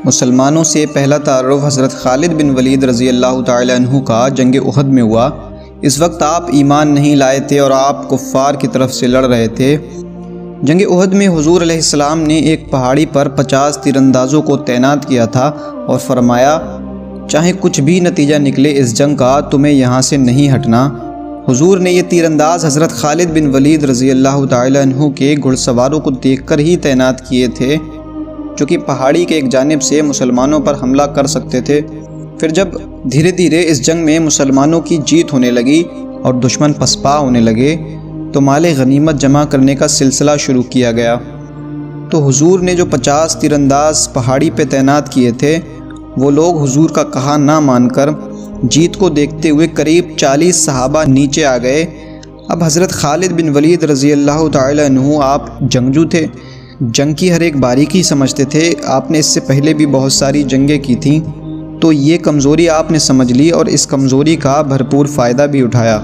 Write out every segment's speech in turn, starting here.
مسلمانوں سے پہلا تعارف حضرت خالد بن ولید رضی اللہ تعالی عنہ کا جنگ احد میں ہوا۔ اس وقت آپ ایمان نہیں لائے تھے اور آپ کفار کی طرف سے لڑ رہے تھے۔ جنگ احد میں حضور علیہ السلام نے ایک پہاڑی پر 50 تیر اندازوں کو تعینات کیا تھا اور فرمایا، چاہے کچھ بھی نتیجہ نکلے اس جنگ کا، تمہیں یہاں سے نہیں ہٹنا۔ حضور نے یہ تیر انداز حضرت خالد بن ولید رضی اللہ تعالی عنہ کے گھڑ سواروں کو دیکھ کر ہی تعینات کیے تھے، جو کہ پہاڑی کے ایک جانب سے مسلمانوں پر حملہ کر سکتے تھے۔ پھر جب دھیرے دھیرے اس جنگ میں مسلمانوں کی جیت ہونے لگی اور دشمن پسپا ہونے لگے تو مال غنیمت جمع کرنے کا سلسلہ شروع کیا گیا۔ تو حضور نے جو 50 تیر انداز پہاڑی پہ تعینات کیے تھے، وہ لوگ حضور کا کہا نہ مان کر جیت کو دیکھتے ہوئے قریب 40 صحابہ نیچے آ گئے۔ اب حضرت خالد بن ولید رضی اللہ تعالی عنہ آپ جنگجو تھے، جنگ کی ہر ایک باریکی سمجھتے تھے، آپ نے اس سے پہلے بھی بہت ساری جنگیں کی تھیں، تو یہ کمزوری آپ نے سمجھ لی اور اس کمزوری کا بھرپور فائدہ بھی اٹھایا۔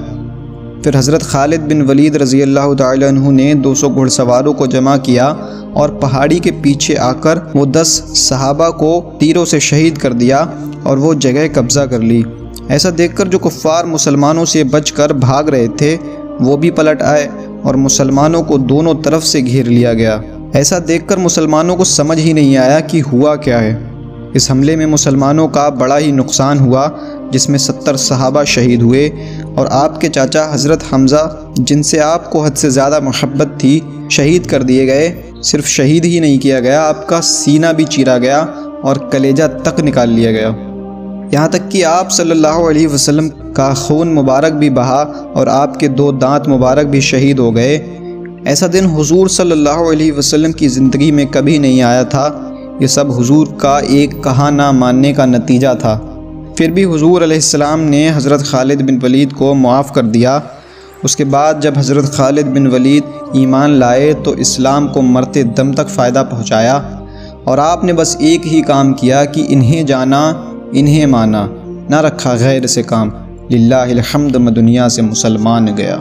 پھر حضرت خالد بن ولید رضی اللہ تعالی عنہ نے 200 گھڑ سواروں کو جمع کیا اور پہاڑی کے پیچھے آ کر وہ 10 صحابہ کو تیروں سے شہید کر دیا اور وہ جگہ قبضہ کر لی۔ ایسا دیکھ کر جو کفار مسلمانوں سے بچ کر بھاگ رہے تھے وہ بھی پلٹ آئے اور مسلمانوں کو دونوں طرف سے گھیر لیا گیا۔ ایسا دیکھ کر مسلمانوں کو سمجھ ہی نہیں آیا کہ ہوا کیا ہے۔ اس حملے میں مسلمانوں کا بڑا ہی نقصان ہوا، جس میں 70 صحابہ شہید ہوئے اور آپ کے چاچا حضرت حمزہ، جن سے آپ کو حد سے زیادہ محبت تھی، شہید کر دیے گئے۔ صرف شہید ہی نہیں کیا گیا، آپ کا سینہ بھی چیرا گیا اور کلیجہ تک نکال لیا گیا، یہاں تک کہ آپ صلی اللہ علیہ وسلم کا خون مبارک بھی بہا اور آپ کے 2 دانت مبارک بھی شہید ہو گئے۔ ایسا دن حضور صلی اللہ علیہ وسلم کی زندگی میں کبھی نہیں آیا تھا۔ یہ سب حضور کا ایک کہا نہ ماننے کا نتیجہ تھا۔ پھر بھی حضور علیہ السلام نے حضرت خالد بن ولید کو معاف کر دیا۔ اس کے بعد جب حضرت خالد بن ولید ایمان لائے تو اسلام کو مرتے دم تک فائدہ پہنچایا، اور آپ نے بس ایک ہی کام کیا کہ انہیں جانا، انہیں مانا، نہ رکھا غیر سے کام۔ للہ الحمد، میں دنیا سے مسلمان گیا۔